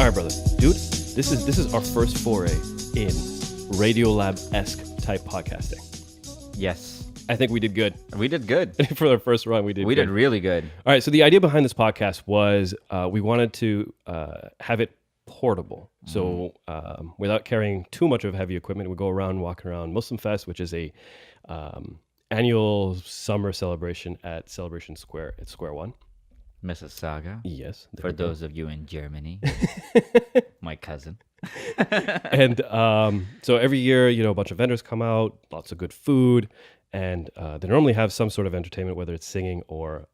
All right, brother. Dude, this is our first foray in Radiolab-esque type podcasting. Yes. I think we did good. We did good. For our first run, we did really good. All right, so the idea behind this podcast was we wanted to have it portable. So without carrying too much of heavy equipment, we go around, walking around MuslimFest, which is a annual summer celebration at Celebration Square at Square One. Mississauga. Yes. For those of you in Germany. My cousin. And so every year, a bunch of vendors come out, lots of good food, and they normally have some sort of entertainment, whether it's singing or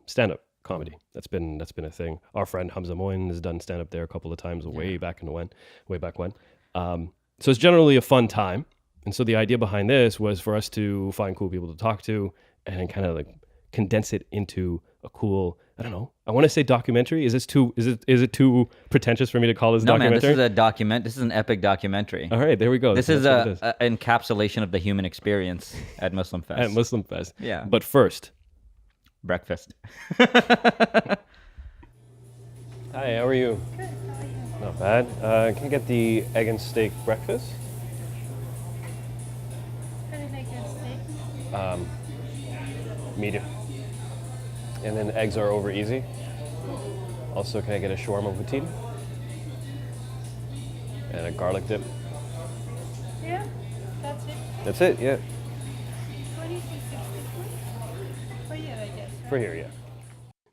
stand-up comedy. That's been a thing. Our friend Hamzah Moin has done stand-up there a couple of times, way back when. So it's generally a fun time. And so the idea behind this was for us to find cool people to talk to and kind of like condense it into a cool, I don't know, I want to say documentary. Is it too pretentious for me to call this documentary? No, man, this is an epic documentary. All right, there we go. This is an encapsulation of the human experience at MuslimFest. At MuslimFest. Yeah. But first, breakfast. Hi, how are you? Good, how are you? Not bad. Can you get the egg and steak breakfast? How do you make your steak? Medium. And then eggs are over easy. Also, can I get a shawarma poutine? And a garlic dip. Yeah, that's it. That's it, yeah. 20 to 60 for you, I guess. Right? For here, yeah.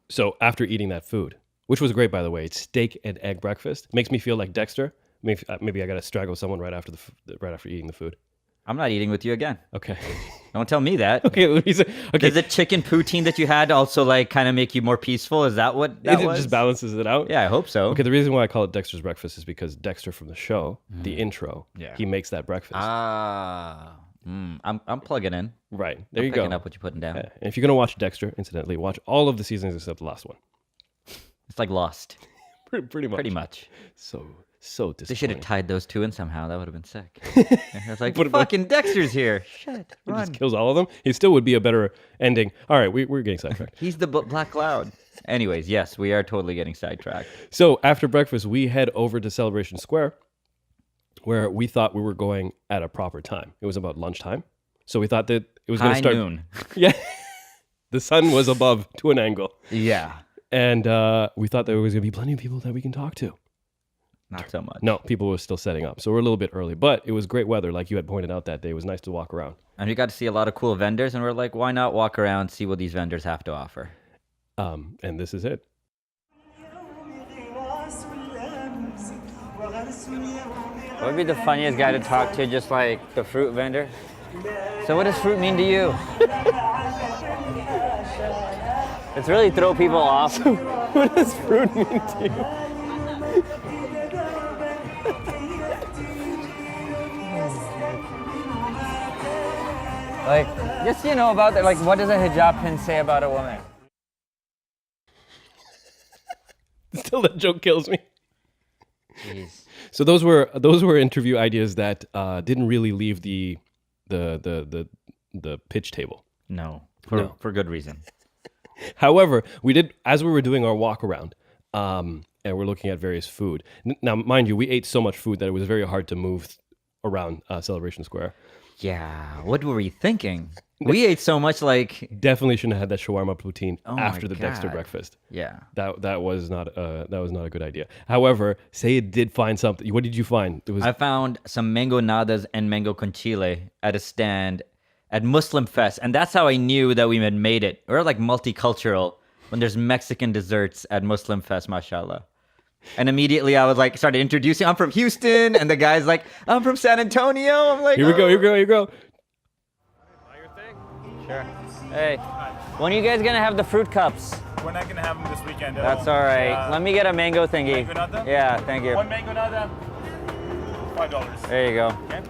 So after eating that food, which was great, by the way, it's steak and egg breakfast. Makes me feel like Dexter. Maybe I got to strangle someone right after eating the food. I'm not eating with you again. Okay. Don't tell me that. Okay. Does the chicken poutine that you had also like kind of make you more peaceful? Is that what that was? It just balances it out? Yeah, I hope so. Okay, the reason why I call it Dexter's Breakfast is because Dexter from the show, the intro, he makes that breakfast. I'm plugging in. Right. There you go. Picking up what you're putting down. Yeah. And if you're going to watch Dexter, incidentally, watch all of the seasons except the last one. It's like Lost. Pretty much. Pretty much. So disappointing. They should have tied those two in somehow. That would have been sick. I was like, fucking Dexter's here. Shit, He run. just kills all of them. He still would be a better ending. All right, we're getting sidetracked. He's the Black Cloud. Anyways, yes, we are totally getting sidetracked. So after breakfast, we head over to Celebration Square, where we thought we were going at a proper time. It was about lunchtime. So we thought that it was going to start. High noon. Yeah. The sun was above to an angle. Yeah. And we thought there was going to be plenty of people that we can talk to. Not so much. No, people were still setting up. So we're a little bit early. But it was great weather, like you had pointed out that day. It was nice to walk around. And we got to see a lot of cool vendors, and we're like, why not walk around, see what these vendors have to offer? And this is it. What would be the funniest guy to talk to, just like the fruit vendor? So what does fruit mean to you? It's really throw people off. What does fruit mean to you? Like, just about that. Like, what does a hijab pin say about a woman? Still, that joke kills me. Jeez. So those were interview ideas that didn't really leave the pitch table. No, for good reason. However, we did, as we were doing our walk around, and we're looking at various food. Now, mind you, we ate so much food that it was very hard to move around Celebration Square. Yeah, what were we thinking? We ate so much, like definitely shouldn't have had that shawarma poutine Oh after my the Dexter God. breakfast. Yeah. That was not a good idea. However, Syed did find something. What did you find? It was I found some mango nadas and mango con chile at a stand at MuslimFest, and that's how I knew that we had made it. We're like multicultural when there's Mexican desserts at MuslimFest, mashallah. And immediately I was like, started introducing, I'm from Houston, and the guy's like, I'm from San Antonio. I'm like, here we go. Sure. Hey, when are you guys gonna have the fruit cups? We're not gonna have them this weekend. That's all right. Let me get a mango thingy. Mango nada? Yeah, thank you. One mango nada, $5. There you go. Okay.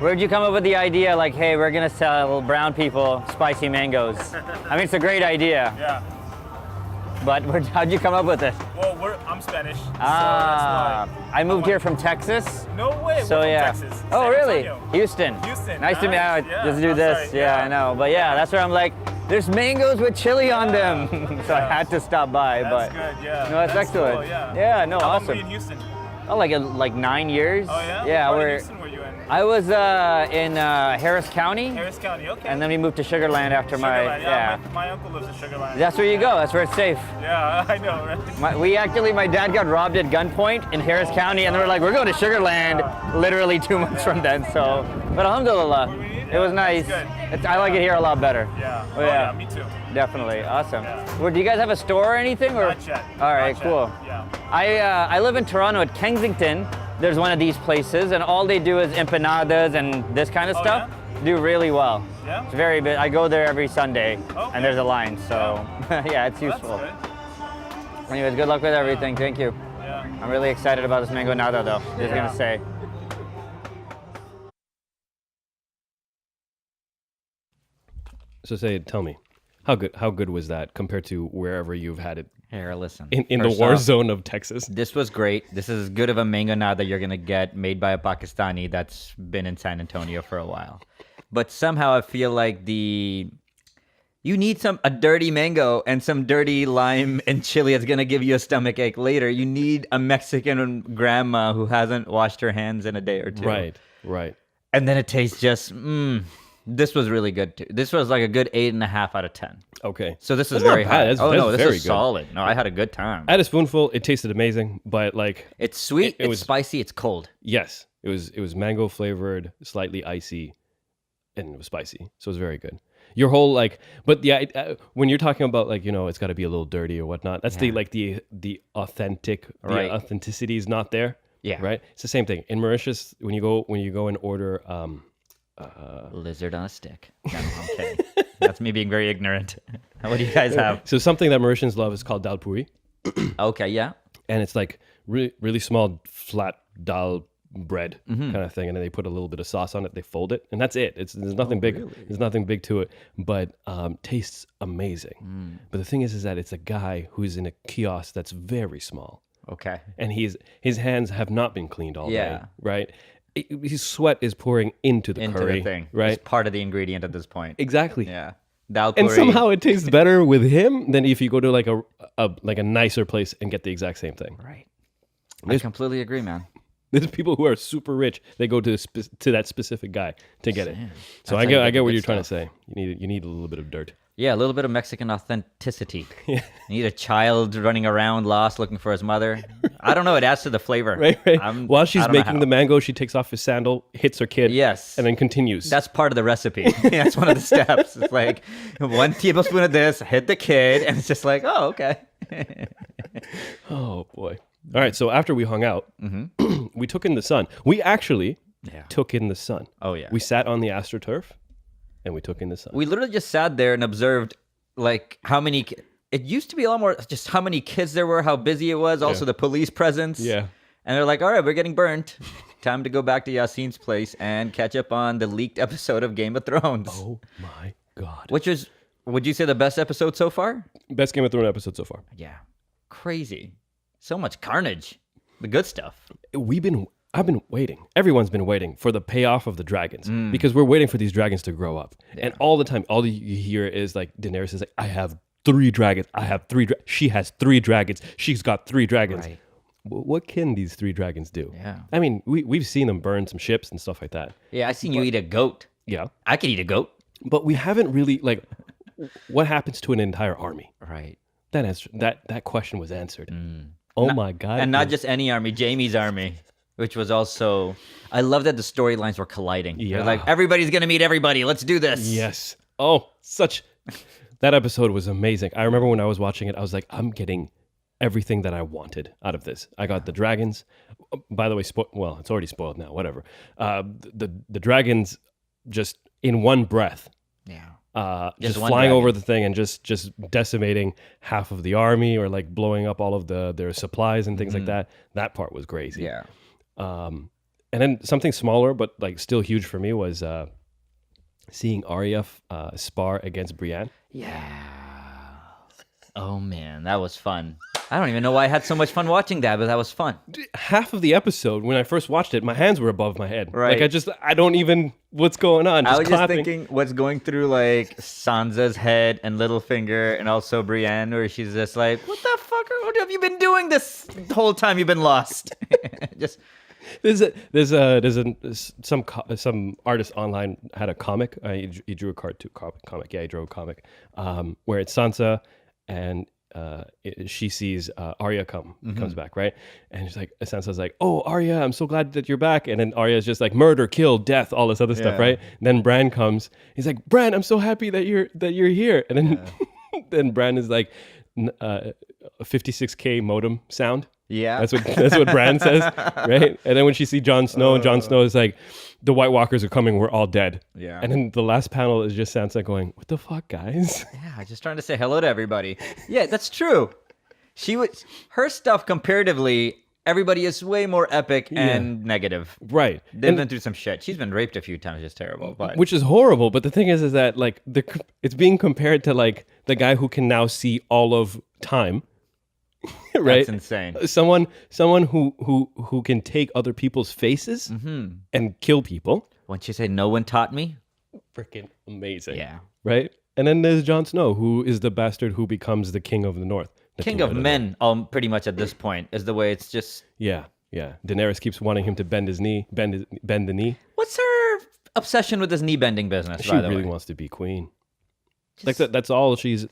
Where'd you come up with the idea, like, hey, we're gonna sell brown people spicy mangoes? I mean, it's a great idea, Yeah. but how'd you come up with it? Well, I'm Spanish. So Ah, that's why. I moved here from Texas. No way. So we're from yeah. Texas. Oh San really? Antonio. Houston. Houston. Nice to meet you. Yeah, Just do I'm this. sorry. Yeah, I know. But yeah, that's where I'm like, There's mangoes with chili on them. So I had to stop by. That's but good, yeah. No, that's excellent. Cool, yeah. Yeah, no, How long awesome. were you in Houston? Oh, like 9 years. Oh, yeah? Yeah, What part of we're. Houston were you in? I was in Harris County, Harris County, okay. and then we moved to Sugar Land after Sugarland, my. My uncle lives in Sugarland. That's where you go. That's where it's safe. Yeah, I know, right? My dad got robbed at gunpoint in Harris County, and they were like, we're going to Sugar Land literally 2 months from then. So, but alhamdulillah, it was nice. I like it here a lot better. Yeah. Oh, yeah. Me too. Definitely, awesome. Yeah. Well, do you guys have a store or anything? Or? Not yet. All right, Not cool. Yet. Yeah. I live in Toronto at Kensington. There's one of these places, and all they do is empanadas and this kind of Oh, stuff. Do really well. Yeah? It's very big. I go there every Sunday, Okay. and there's a line. So yeah, it's Well, useful. that's good. Anyways, good luck with everything. Thank you. Yeah. I'm really excited about this mango nada, though. Just gonna say. So tell me, how good was that compared to wherever you've had it Here, listen. in the First war off, zone of Texas? This was great. This is as good of a mango nada you're gonna get made by a Pakistani that's been in San Antonio for a while. But somehow I feel like you need a dirty mango and some dirty lime and chili that's gonna give you a stomach ache later. You need a Mexican grandma who hasn't washed her hands in a day or two. Right. And then it tastes just this was really good too. This was like a good 8.5 out of 10. Okay. So this is That's not very bad. high. That's- Oh no, that's this very is good. solid. No, I had a good time. I had a spoonful. It tasted amazing, but like It's sweet, it it's was- spicy, it's cold. yes, it was mango flavored, slightly icy, and it was spicy. So it was very good. Your whole but yeah, when you're talking about it's got to be a little dirty or whatnot. That's the authentic, Right. the authenticity is not there. Yeah. Right. It's the same thing in Mauritius when you go and order. Lizard on a stick. No, I'm kidding. That's me being very ignorant. What do you guys have? So something that Mauritians love is called dal puri, Okay, yeah. and it's like really small flat dal bread Mm-hmm. kind of thing, and then they put a little bit of sauce on it. They fold it, and that's it. There's nothing big. There's nothing big to it, but tastes amazing. Mm. But the thing is that it's a guy who's in a kiosk that's very small, Okay. and his hands have not been cleaned all day. Yeah. Right. His sweat is pouring into the Into curry. the thing. Right. It's part of the ingredient at this point. Exactly. Yeah. Dal And puri. somehow it tastes better with him than if you go to like a nicer place and get the exact same thing. Right. I There's- completely agree, man. There's people who are super rich. They go to that specific guy to get it. Damn. So That's I how you get the what good you're trying to stuff. say. You need a little bit of dirt. Yeah, a little bit of Mexican authenticity. You need a child running around lost looking for his mother. I don't know. It adds to the flavor. Right. While she's I don't know making how. the mango, she takes off his sandal, hits her kid, Yes. and then continues. That's part of the recipe. That's one of the steps. It's like 1 tablespoon of this, hit the kid, and it's just like, oh, okay. Oh boy. All right. So after we hung out, we took in the sun. We actually Yeah. took in the sun. Oh, yeah. We sat on the AstroTurf, and we took in the sun. We literally just sat there and observed like how many. It used to be a lot more just how many kids there were, how busy it was, also the police presence. Yeah. And they're like, all right, we're getting burnt. Time to go back to Yasin's place and catch up on the leaked episode of Game of Thrones. Oh my God. Which was, would you say, the best episode so far? Best Game of Thrones episode so far. Yeah. Crazy. So much carnage. The good stuff. I've been waiting. Everyone's been waiting for the payoff of the dragons Mm. because we're waiting for these dragons to grow up. And all the time, all you hear is like Daenerys is like, I have 3 dragons. I have 3. She has 3 dragons. She's got 3 dragons. Right. What can these 3 dragons do? Yeah. I mean, we've seen them burn some ships and stuff like that. Yeah, I seen you eat a goat. Yeah. I could eat a goat. But we haven't really what happens to an entire army? Right. That question was answered. Oh my God. And not just any army, Jamie's army, which was also, I love that the storylines were colliding. Yeah. They're like, everybody's going to meet everybody. Let's do this. Yes. Oh, that episode was amazing. I remember when I was watching it, I was like, I'm getting everything that I wanted out of this. I got the dragons. By the way, well, it's already spoiled now. Whatever. The dragons just in one breath. Yeah. Just one flying dragon. over the thing and just decimating half of the army or like blowing up all of their supplies and things like that. That part was crazy. Yeah. And then something smaller but like still huge for me was seeing Arya spar against Brienne. Yeah. Oh man, that was fun. I don't even know why I had so much fun watching that, but that was fun. Half of the episode, when I first watched it, my hands were above my head. Right. Like I don't even, what's going on? I was clapping. just thinking what's going through like Sansa's head and Littlefinger and also Brienne, where she's just like, what the fuck what have you been doing this whole time you've been lost? Just some artist online had a comic. He drew a comic. Yeah, he drew a comic where it's Sansa and she sees Arya comes back, right? And she's like, Sansa's like, "Oh, Arya, I'm so glad that you're back." And then Arya's just like, "Murder, kill, death, all this other stuff," right? And then Bran comes. He's like, "Bran, I'm so happy that you're here." And then then Bran is like, a 56K modem sound. yeah. That's what Bran says, right? And then when she sees Jon Snow, and Jon Snow is like, "The White Walkers are coming. We're all dead." Yeah. And then the last panel is just Sansa going, "What the fuck, guys?" Yeah, just trying to say hello to everybody. Yeah, that's true. Her stuff comparatively, everybody is way more epic and negative. Right. They've been through some shit. She's been raped a few times, just terrible. But Which is horrible. But the thing is that like it's being compared to like the guy who can now see all of time. Right? that's insane. Someone who can take other people's faces and kill people. Once you say no one taught me, Freaking amazing. yeah. Right? And then there's Jon Snow, who is the bastard who becomes the king of the north. The King of men, pretty much at this point, is the way it's just. Yeah. Daenerys keeps wanting him to bend the knee. What's her obsession with this knee bending business? She by the really way? wants to be queen. Like that's all she's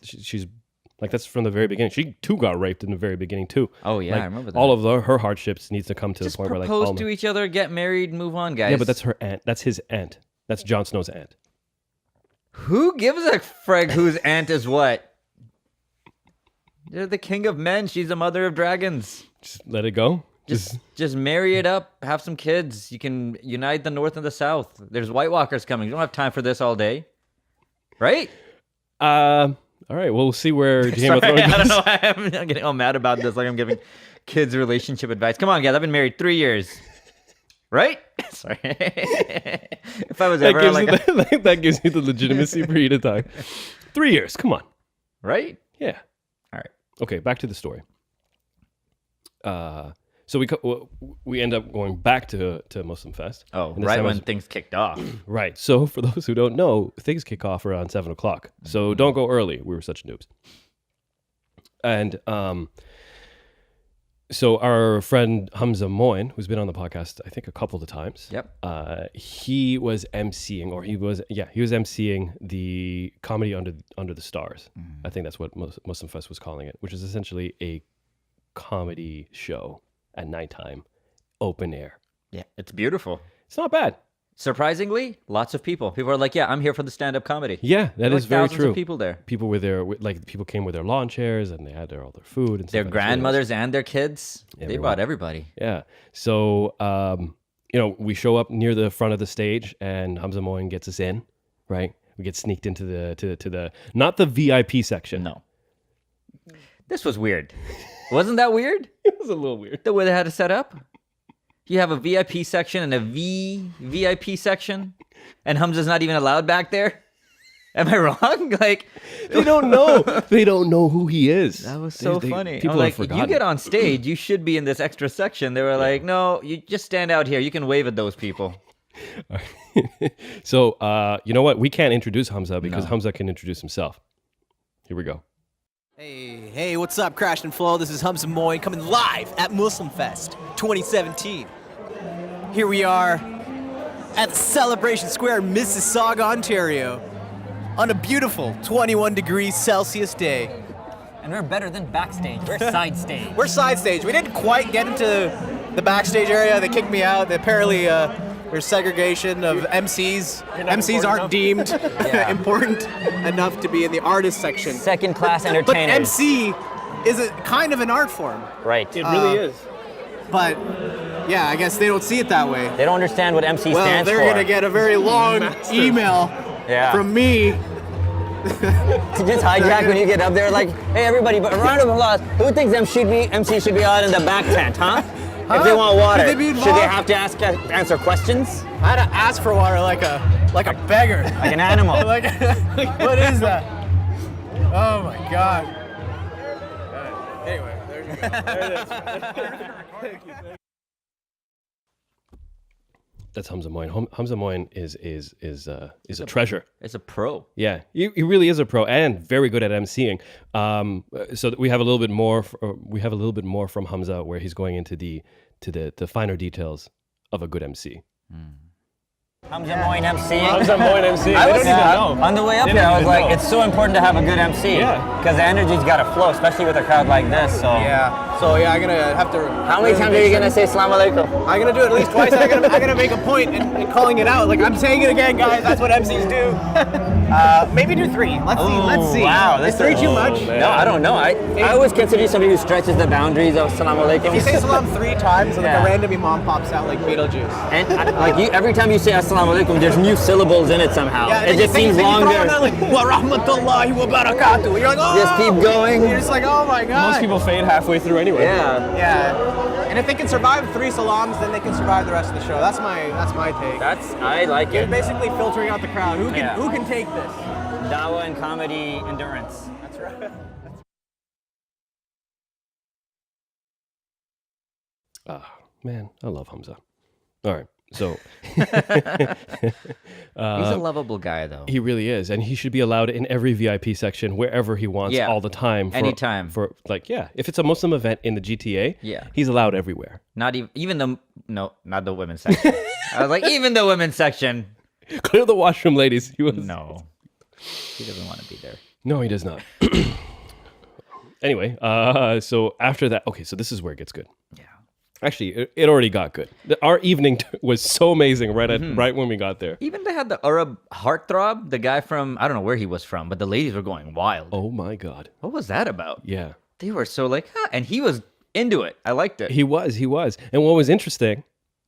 like, that's from the very beginning. She too got raped in the very beginning too. Oh yeah, Like, I remember that. all of her hardships needs to come to just the point where like, propose to each other, get married, move on, guys. yeah, but that's her aunt. That's his aunt. That's Jon Snow's aunt. Who gives a frig whose aunt is what? They're the king of men. She's the mother of dragons. Just let it go. Just marry it up. Have some kids. You can unite the North and the South. There's White Walkers coming. You don't have time for this all day, right? All right. Well, we'll see where Game of Sorry, Thrones I don't goes. know. I'm getting all mad about this. Like I'm giving kids relationship advice. Come on, guys. I've been married 3 years. Right? Sorry. If I was That ever gives, like, you that gives you the legitimacy for you to talk. 3 years. Come on. right? Yeah. All right. Okay. Back to the story. So we end up going back to MuslimFest. Oh, And this right time when was- things kicked off. Right. So for those who don't know, things kick off around 7 o'clock. So don't go early. We were such noobs. And so our friend Hamzah Moin, who's been on the podcast, I think a couple of times. Yep. He was emceeing, he was emceeing the Comedy Under the Stars. I think that's what MuslimFest was calling it, which is essentially a comedy show at nighttime, open air. Yeah, it's beautiful. It's not bad. Surprisingly, lots of people. People are like, "Yeah, I'm here for the stand-up comedy." Yeah, that is very thousands true. of people there. People were there, people came with their lawn chairs and they had all their food and stuff. Their like that. grandmothers and their kids. They Everyone. brought everybody. Yeah. So, we show up near the front of the stage and Hamzah Moin gets us in, right? We get sneaked into the not the VIP section. No. This was weird. Wasn't that weird? It was a little weird. The way they had it set up? You have a VIP section and a VIP section, and Hamzah's not even allowed back there? Am I wrong? Like, They don't know. They don't know who he is. that was so They- funny. People I'm like, have forgotten. you get on stage, you should be in this extra section. They were like, no, you just stand out here. You can wave at those people. So, you know what? We can't introduce Hamzah because Hamzah can introduce himself. Here we go. Hey, what's up, Crash and Flow? This is Hamzah Moin coming live at MuslimFest 2017. Here we are at the Celebration Square, Mississauga, Ontario, on a beautiful 21 degrees Celsius day. And we're better than backstage. We're side stage. We're side stage. We didn't quite get into the backstage area. They kicked me out. Apparently, there's segregation of MCs. MCs aren't deemed important enough to be in the artist section. Second-class But entertainers. MC is a kind of an art form. Right. It really is. But yeah, I guess they don't see it that way. They don't understand what MC Well, stands they're for. gonna get a very long email Yeah. from me. To just hijack when you get up there, like, hey everybody, but a round of applause. Who thinks MC should be out in the back tent, huh? If they want water, Should they be should they involved? have to answer questions? I had to ask for water like a beggar. Like an animal. like, what is that? Oh my god. Anyway, That's Hamzah Moin. Hamzah Moin is a treasure. It's a pro. Yeah, he really is a pro and very good at emceeing. So that we have a little bit more. We have a little bit more from Hamzah, where he's going into the finer details of a good MC. Hamzah Moin MC. Hamzah Moin MC. I was on the way up here. I was like, it's so important to have a good MC. Yeah. Because the energy's got to flow, especially with a crowd like this. So. Yeah. So yeah, I'm gonna have to. How many times are you gonna say Assalamu alaikum? I'm gonna do it at least twice. I'm gonna make a point in calling it out. Like I'm saying it again, guys. That's what MCs do. Maybe do 3. Let's see. Wow, is 3 too much? No, I don't know. I always consider you somebody who stretches the boundaries of Assalamu alaikum. If you say salam 3 times, and like Yeah. a random imam pops out like Beetlejuice. And every time you say Assalamu alaikum, there's new syllables in it somehow. Yeah, it just seems longer. Like wa rahmatullahi wa barakatuh. You're like, oh. Just keep going. You're just like, oh my god. Most people fade halfway through anyway. Yeah. Yeah. And if they can survive 3 salams, then they can survive the rest of the show. That's my take. I like You're it. basically filtering out the crowd. Who Yeah. can take this? Dawah and comedy endurance. That's right. Man, I love Hamzah. All right, so He's a lovable guy, though. he really is, and he should be allowed in every VIP section wherever he wants, Yeah. all the time. Anytime. For like, yeah, if it's a Muslim event in the GTA, Yeah. he's allowed everywhere. Not not the women's section. I was like, even the women's section. Clear the washroom, ladies. He was No, he doesn't want to be there. No, he does not. Anyway, so after that, okay, so this is where it gets good. Yeah. Actually, it already got good. Our evening was so amazing right when we got there. Even they had the Arab heartthrob, the guy from, I don't know where he was from, but the ladies were going wild. Oh my God. What was that about? Yeah. They were so like, huh, and he was into it. I liked it. He was. And what was interesting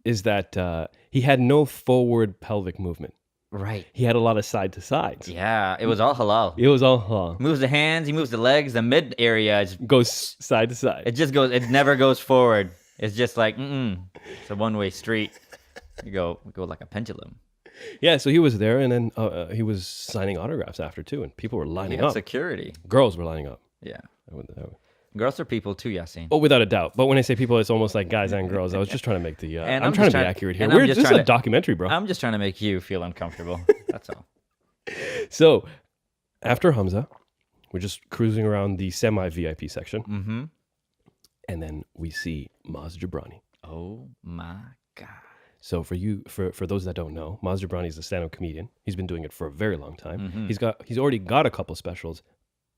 is that he had no forward pelvic movement. Right. He had a lot of side to sides. Yeah, it was all halal. It was all Moves the hands, he moves the legs, the mid area, goes side to side. it just goes, it never goes forward. It's just like, it's a one-way street. You go like a pendulum. Yeah, so he was there, and then he was signing autographs after too, and people were lining up. Security. Girls were lining up. Yeah. Girls are people too, Yasin. Oh, without a doubt. But when I say people, it's almost like guys and girls. I was just trying to make the. And I'm I'm trying just to be trying- accurate here. and I'm This just is a trying to- documentary, bro. I'm just trying to make you feel uncomfortable. That's all. So, after Hamzah, we're just cruising around the semi-VIP section, Mm-hmm. and then we see Maz Jobrani. Oh my God. So for those that don't know, Maz Jobrani is a stand-up comedian. He's been doing it for a very long time. Mm-hmm. He's already got a couple specials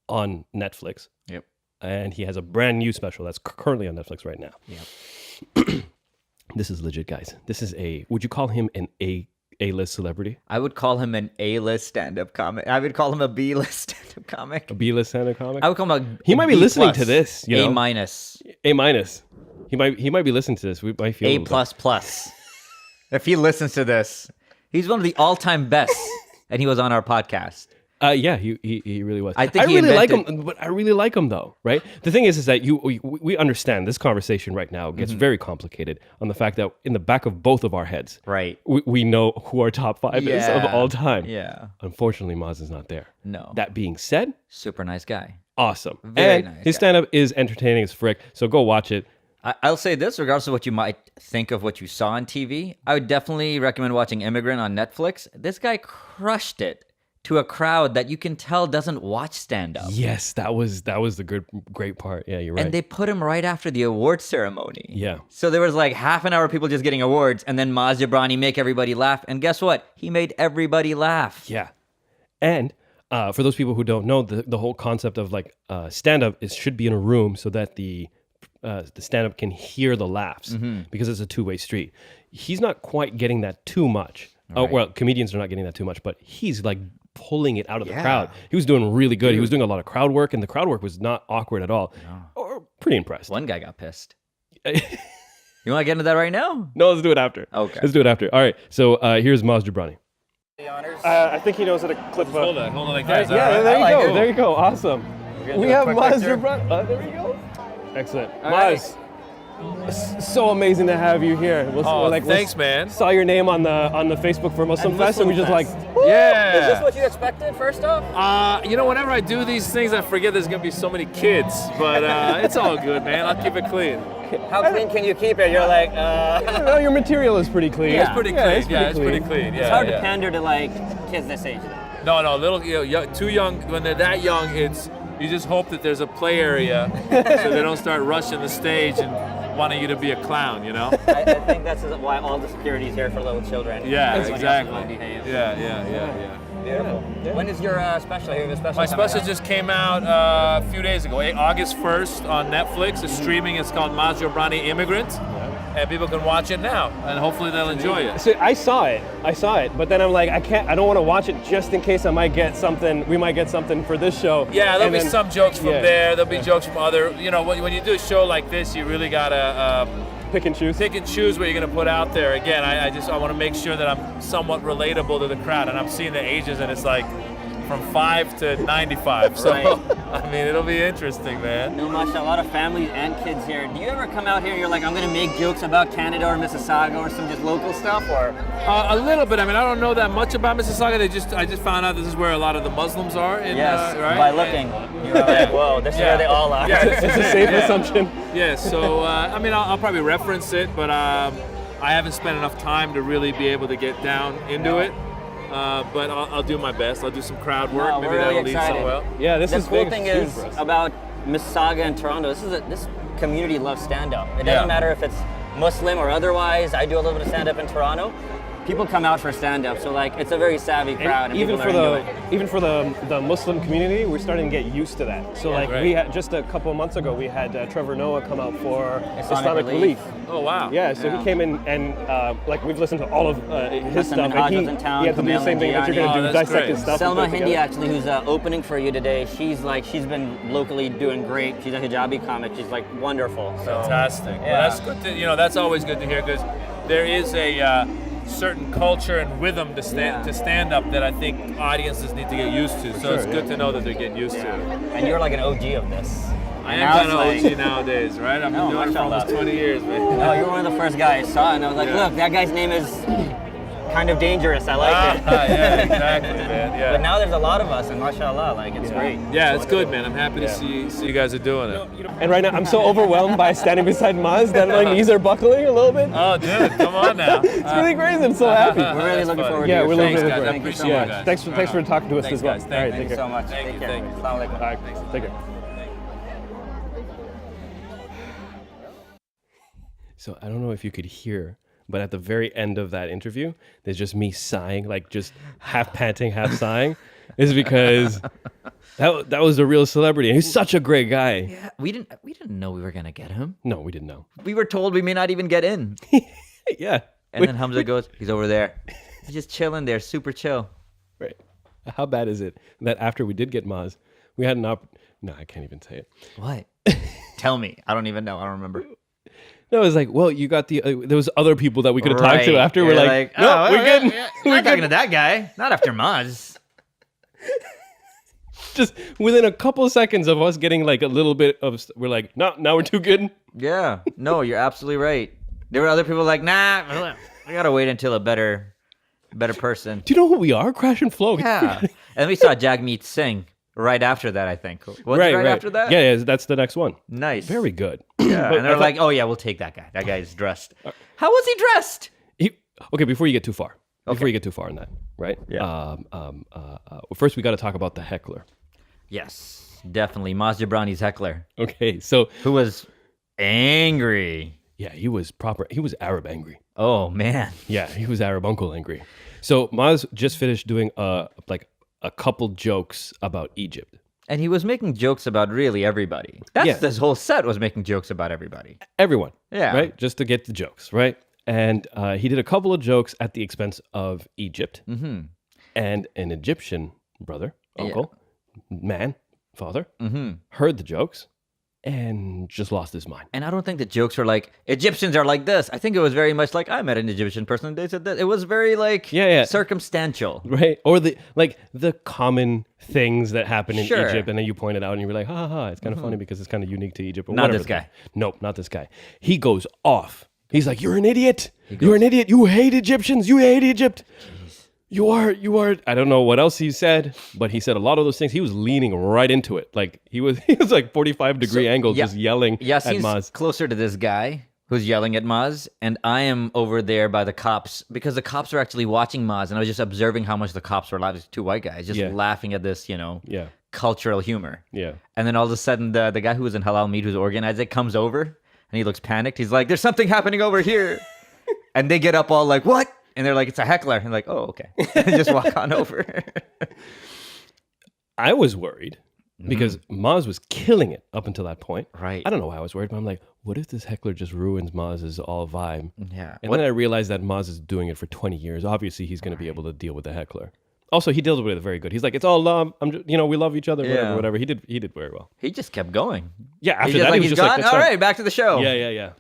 on Netflix. Yep. And he has a brand new special that's currently on Netflix right now. Yep. This is legit, guys. This is would you call him an A-list celebrity? I would call him an A-list stand-up comic. I would call him a B-list stand-up comic. A B-list stand-up comic? I would call him a He might be B listening plus, to this, you know? A minus. A minus. He might be listening to this. We might feel A little bit- plus plus. If he listens to this, he's one of the all-time best, and he was on our podcast. Yeah, he really was. I think he really like invented- him, but I really like him though, right? The thing is that we understand this conversation right now gets very complicated on the fact that in the back of both of our heads, Right. we know who our top 5 is of Yeah. all time. Yeah. Unfortunately, Maz is not there. No. That being said, Super nice guy. awesome. Very and nice his guy. stand-up is entertaining as frick, so go watch it. I'll say this, regardless of what you might think of what you saw on TV, I would definitely recommend watching Immigrant on Netflix. This guy crushed it to a crowd that you can tell doesn't watch stand-up. Yes, that was the great part. Yeah, you're right. And they put him right after the award ceremony. Yeah. So there was like half an hour of people just getting awards, and then Maz Jobrani make everybody laugh. And guess what? He made everybody laugh. Yeah. And for those people who don't know, the whole concept of like stand-up should be in a room so that the stand-up can hear the laughs because it's a two-way street. He's not quite getting that too much. Right. Well, comedians are not getting that too much, but he's like pulling it out of the Yeah. crowd. He was doing really good. He was doing a lot of crowd work, and the crowd work was not awkward at all. Or pretty impressed. One guy got pissed. You want to get into that right now? No, let's do it after. Okay. Let's do it after. All right. So here's Maz Jobrani. I think he knows how to clip a... Hold on like that. Yeah, there you like go. it. There you go. Awesome. We do a have quick Maz picture. Jobrani. There we go. Excellent. right. Maz, So amazing to have you here. Thanks, man. Saw your name on the Facebook for MuslimFest, and we just like, Yeah. Is this what you expected first off? Whenever I do these things, I forget there's gonna be so many kids, but it's all good, man. I'll keep it clean. How clean can you keep it? You're like, no, your material is pretty clean. Yeah. It's pretty clean. It's pretty clean. it's hard to pander to like kids this age. No, little, too young. When they're that young, you just hope that there's a play area so they don't start rushing the stage and wanting you to be a clown, you know? I think that's why all the security is here for little children. Yeah, That's when you have to well exactly. behave. Yeah. Beautiful. When is your special? You have a special My coming special out? just came out a few days ago, August 1st on Netflix. It's streaming. It's called Maz Jobrani Immigrant. And people can watch it now, and hopefully they'll enjoy it. So I saw it, but then I'm like, I don't want to watch it just in case we might get something for this show. Yeah, there'll And be then- some jokes from yeah. there. There'll be jokes from other, when you do a show like this, you really gotta Pick and choose. pick and choose what you're gonna put out there. Again, I want to make sure that I'm somewhat relatable to the crowd, and I'm seeing the ages, and it's like from 5 to 95. So, Right. I mean, it'll be interesting, man. No, mashallah, a lot of families and kids here. Do you ever come out here and you're like, I'm going to make jokes about Canada or Mississauga or some just local stuff? Or A little bit. I mean, I don't know that much about Mississauga. I just found out this is where a lot of the Muslims are. yes, Right? by looking, you're like, whoa, this is where they all are. Yeah, It's a safe assumption. Yeah, so I'll probably reference it, but I haven't spent enough time to really be able to get down into it. But I'll do my best. I'll do some crowd work. No, Maybe we're really that'll lead excited. somewhere. Yeah, this The is cool big. thing It's huge is for us. about Mississauga and Toronto, this community loves stand-up. It Yeah. doesn't matter if it's Muslim or otherwise. I do a little bit of stand-up in Toronto. People come out for stand-up, so like it's a very savvy crowd. And even people for are into it. even for the Muslim community, we're starting to get used to that. So like Right. we had just a couple of months ago, we had Trevor Noah come out for Islamic Relief. Oh, wow. Yeah, so he came in and like we've listened to all of his Hassan stuff, Minhaj and was in town, he had to do the Camille same thing that you're going to Gianni. do, Oh, that's dissect his great. stuff. and Salma put it Hindy together. actually, who's opening for you today, she's been locally doing great. She's a hijabi comic. She's like wonderful. So Fantastic. Yeah. Well, that's good to, that's always good to hear because there is a certain culture and rhythm to stand up that I think audiences need to get used to. So it's good to know that they're getting used to it. And you're like an OG of this. I Now am it's kind of like- OG nowadays, right? I've No, been doing it for mashallah. almost 20 years, man. No, you're one of the first guys I saw, and I was like, Yeah. look, that guy's name is kind of dangerous. I like it. Yeah, exactly, man. Yeah. But now there's a lot of us, and mashallah, like it's great. Yeah, it's good, man. I'm happy to see you guys are doing it. And right now, I'm so overwhelmed by standing beside Maz that my knees are buckling a little bit. Oh, dude, come on now. It's really crazy. I'm so happy. We're really looking forward Yeah, to we're your looking show. forward to it. Thank you so Appreciate much. it, guys. Thanks for talking to us as well. guys. All right, Thank take Thank you care. so much. Thank Take you, care. thank you. Assalamu alaikum. All right, take care. So I don't know if you could hear, but at the very end of that interview, there's just me sighing, like just half panting, half sighing. Is because that was a real celebrity, and he's such a great guy. Yeah, we didn't know we were gonna get him. No, we didn't know. We were told we may not even get in. Yeah. And then Hamzah goes, he's over there. He's just chilling there, super chill. Right. How bad is it that after we did get Maz, we had an No, I can't even say it. What? Tell me. I don't even know. I don't remember. No, it was like, well, you got there was other people that we could have talked to after. We're You're like, no, oh, we're good. We're not talking to that guy. Not after Maz. Just within a couple of seconds of us getting like a little bit of, we're like, no, now we're too good. Yeah. No, you're absolutely right. There were other people like, nah, we gotta wait until a better person. Do you know who we are? Crash and Flow. Yeah. And we saw Jagmeet Singh right after that, I think. Was it right after that? Yeah, that's the next one. Nice. Very good. Yeah. But And they're I like, oh yeah, we'll take that guy. That guy's dressed. How was he dressed? Okay, before you get too far. Before you get too far in that, right? Yeah. First, we got to talk about the heckler. Yes, definitely. Maz Jobrani's heckler. Okay, so Who was angry. yeah, he was Arab angry. Oh man. Yeah, he was Arab uncle angry. So Maz just finished doing a couple jokes about Egypt. And he was making jokes about really everybody. This whole set was making jokes about everybody. Everyone. Yeah. Right? Just to get the jokes, right? And he did a couple of jokes at the expense of Egypt. Mm-hmm. And an Egyptian brother, uncle, man, father, Mm-hmm. heard the jokes and just lost his mind. And I don't think the jokes were like, Egyptians are like this. I think it was very much like, I met an Egyptian person and they said that. It was very like circumstantial. Right? Or the common things that happen in Sure. Egypt, and then you point it out and you were like, ha ha ha, it's kind of funny because it's kind of unique to Egypt. Or Not whatever this guy. Nope, not this guy. He goes off. He's like, you're an idiot. You're an idiot. You hate Egyptians. You hate Egypt. You are. I don't know what else he said, but he said a lot of those things. He was leaning right into it. Like he was like 45-degree angle, just yelling at Maz. Closer to this guy who's yelling at Maz, and I am over there by the cops because the cops are actually watching Maz, and I was just observing how much the cops were laughing. Two white guys just laughing at this, cultural humor. Yeah. And then all of a sudden, the guy who was in Halal Meat, who's organized it, comes over, and he looks panicked. He's like, "There's something happening over here," and they get up all like, "What?" And they're like, it's a heckler. And like, oh, okay. And just walk on over. I was worried because Maz was killing it up until that point. Right. I don't know why I was worried, but I'm like, what if this heckler just ruins Maz's all vibe? Yeah. And then I realized that Maz is doing it for 20 years. Obviously, he's going to be able to deal with the heckler. Also, he deals with it very good. He's like, it's all love. We love each other, whatever. He did very well. He just kept going. Yeah, after that, he was just gone? like, all right, back to the show. Yeah.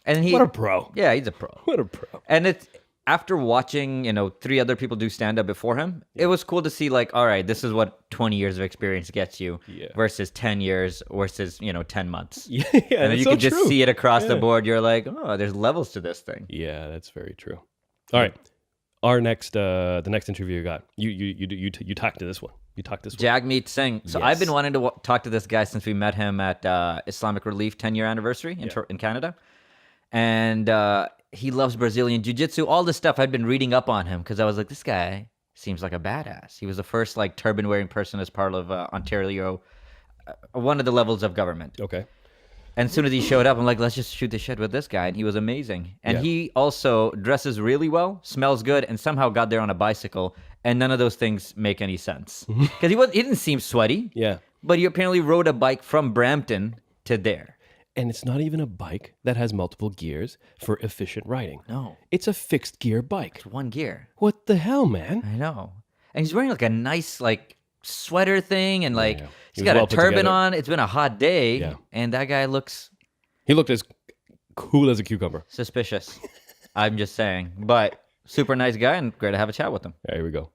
And What a pro. Yeah, he's a pro. What a pro. And it's after watching, 3 other people do stand up before him, it was cool to see like, all right, this is what 20 years of experience gets you versus 10 years versus, 10 months. Yeah, and then you so can just true. see it across the board. You're like, oh, there's levels to this thing. Yeah, that's very true. All right. Our next, the next interview you got, you talked to this one. You talked this one. Jagmeet Singh. So I've been wanting to talk to this guy since we met him at Islamic Relief 10-year anniversary in Canada. And he loves Brazilian Jiu-Jitsu, all this stuff. I'd been reading up on him because I was like, this guy seems like a badass. He was the first like turban-wearing person as part of Ontario, one of the levels of government. Okay. And as soon as he showed up, I'm like, let's just shoot the shit with this guy. And he was amazing. And he also dresses really well, smells good, and somehow got there on a bicycle. And none of those things make any sense. Because he didn't seem sweaty. Yeah. But he apparently rode a bike from Brampton to there. And it's not even a bike that has multiple gears for efficient riding. No. It's a fixed gear bike. It's one gear. What the hell, man? I know. And he's wearing like a nice sweater thing and he's was got well a put turban together. on. It's been a hot day. And that guy looks He looked as cool as a cucumber. suspicious. I'm just saying. But super nice guy and great to have a chat with him. Here we go.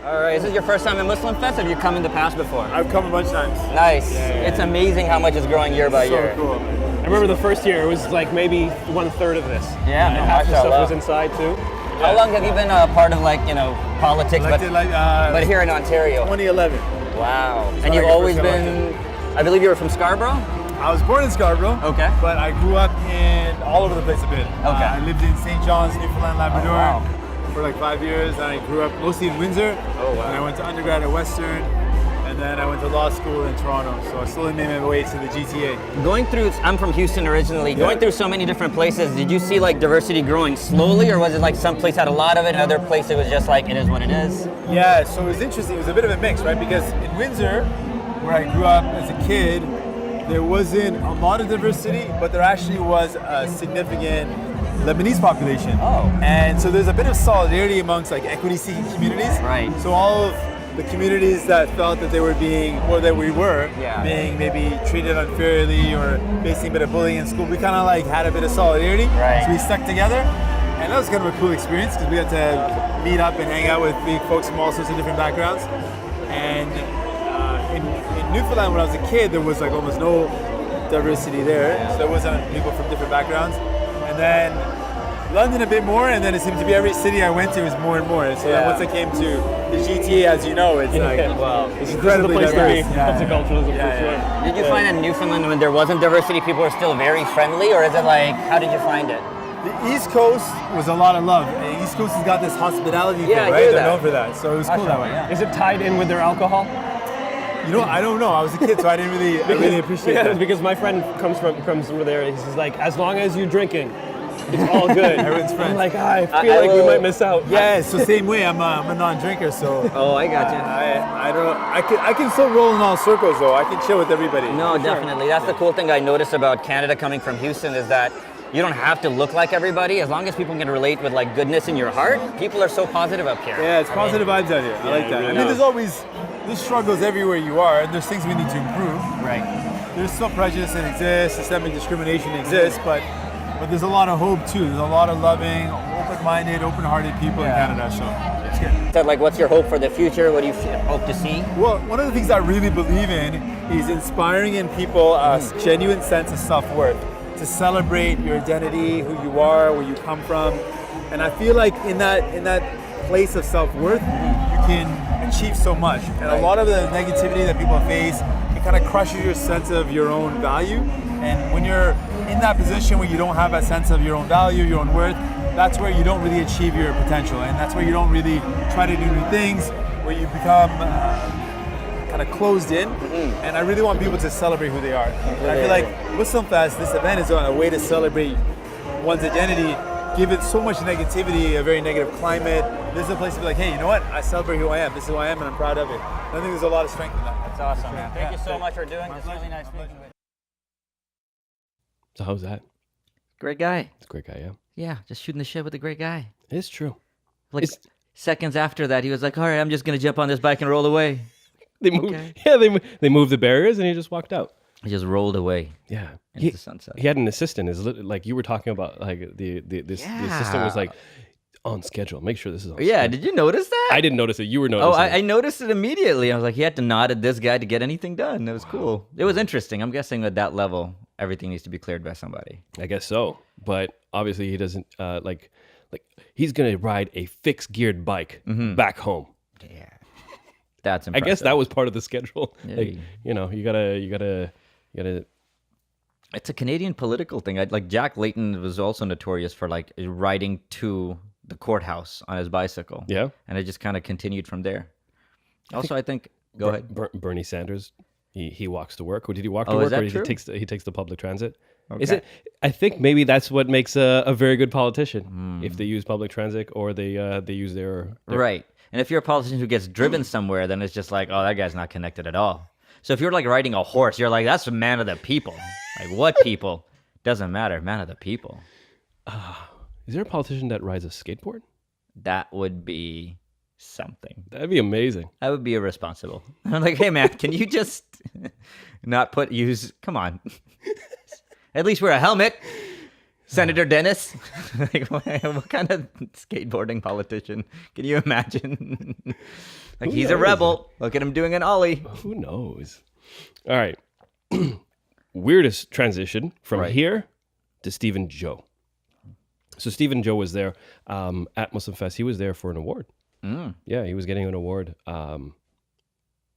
All right, is this your first time at MuslimFest, or have you come in the past before? I've come a bunch of times. Nice. It's amazing how much it's growing year by year. So cool. I remember the first year, it was like maybe 1/3 of this. Yeah, And half the stuff mashallah. was inside too. How long have you been a part of politics, but here in Ontario? 2011. Wow. So And I you've first always got been, I believe you were from Scarborough? I was born in Scarborough. Okay. But I grew up in all over the place a bit. Okay. I lived in St. John's, Newfoundland, Labrador. wow. For like 5 years. Then I grew up mostly in Windsor. Oh, wow. And I went to undergrad at Western. And then I went to law school in Toronto. So I slowly made my way to the GTA. Going through, I'm from Houston originally, going through so many different places, did you see diversity growing slowly, or was it like some place had a lot of it and other place it was just like, it is what it is? Yeah, so it was interesting. It was a bit of a mix, right? Because in Windsor, where I grew up as a kid, there wasn't a lot of diversity, but there actually was a significant Lebanese population. Oh. And so there's a bit of solidarity amongst equity-seeking communities. Right. So all of the communities that felt that they were being, or that we were, being maybe treated unfairly or facing a bit of bullying in school, we kind of had a bit of solidarity. Right. So we stuck together. And that was kind of a cool experience because we got to meet up and hang out with big folks from all sorts of different backgrounds. And in Newfoundland, when I was a kid, there was almost no diversity there. So there wasn't people from different backgrounds. And then London a bit more, and then it seemed to be every city I went to was more and more. So then once I came to the GTA, as you know, it's Wow. it's incredibly diverse. Multiculturalism for sure. Did you find in Newfoundland when there wasn't diversity, people were still very friendly, or is it how did you find it? The East Coast was a lot of love. The East Coast has got this hospitality thing, I right? hear They're that. known for that. So it was cool that way. Is it tied in with their alcohol? I don't know. I was a kid, so I didn't really appreciate that. Because my friend comes from there. He's like, as long as you're drinking, it's all good. Everyone's friends. I'm like, I feel like we might miss out. Yeah, so same way. I'm a non-drinker, so Oh, I got you. I don't. I can still roll in all circles though. I can chill with everybody. No, definitely. That's the cool thing I noticed about Canada coming from Houston is that you don't have to look like everybody. As long as people can relate with goodness in your heart, people are so positive up here. Yeah, it's positive vibes out here. I like that. I mean, there's struggles everywhere you are, and there's things we need to improve. Right. there's still prejudice that exists, systemic discrimination exists, but there's a lot of hope too. There's a lot of loving, open-minded, open-hearted people in Canada, so it's good. So, like, what's your hope for the future? What do you hope to see? Well, one of the things I really believe in is inspiring in people a genuine sense of self-worth, to celebrate your identity, who you are, where you come from. And I feel like in that place of self-worth, you can achieve so much. And a lot of the negativity that people face, it kind of crushes your sense of your own value. And when you're in that position where you don't have that sense of your own value, your own worth, that's where you don't really achieve your potential. And that's where you don't really try to do new things, where you become kind of closed in. And I really want people to celebrate who they are. And I feel like MuslimFest, this event, is a way to celebrate one's identity, given so much negativity, a very negative climate. This is a place to be like, hey, you know what? I celebrate who I am. This is who I am, and I'm proud of it. And I think there's a lot of strength in that. That's awesome, man. Thank you so much for doing this. Really nice meeting you. So how's that? Great guy. It's a great guy, yeah. Yeah, just shooting the shit with a great guy. It's true. Like seconds after that, he was like, "All right, I'm just gonna jump on this bike and roll away." They moved. Yeah, they moved the barriers, and he just walked out. He just rolled away. Yeah, into the sunset. He had an assistant. Like you were talking about, like the assistant was like on schedule. Make sure this is on schedule. Yeah, did you notice that? I didn't notice it. You were noticing. Oh, I noticed it immediately. I was like, he had to nod at this guy to get anything done. It was cool. It was interesting. I'm guessing at that level, everything needs to be cleared by somebody. I guess so. But obviously he doesn't like he's gonna ride a fixed geared bike back home. Yeah, that's impressive. I guess that was part of the schedule. Yeah. Like, you gotta. It's a Canadian political thing. Like Jack Layton was also notorious for like riding to the courthouse on his bicycle. Yeah, and it just kind of continued from there. I think go ahead. Bernie Sanders, he walks to work. Or did he walk to Oh, work? is that Or true? he takes the public transit? Okay. Is it? I think maybe that's what makes a very good politician. If they use public transit or they use their right. And if you're a politician who gets driven somewhere, then it's just like, oh, that guy's not connected at all. So if you're like riding a horse, you're like, that's a man of the people. Like what people? Doesn't matter. Man of the people. Is there a politician that rides a skateboard? That would be something. That'd be amazing. That would be irresponsible. I'm like, hey man, can you just not come on. At least wear a helmet. Senator Dennis. Like, what kind of skateboarding politician can you imagine? Like, he's a rebel. Look at him doing an ollie. Who knows? All right. Weirdest transition from here to Stephen Joe. So Stephen Joe was there at MuslimFest. He was there for an award. Yeah, he was getting an award,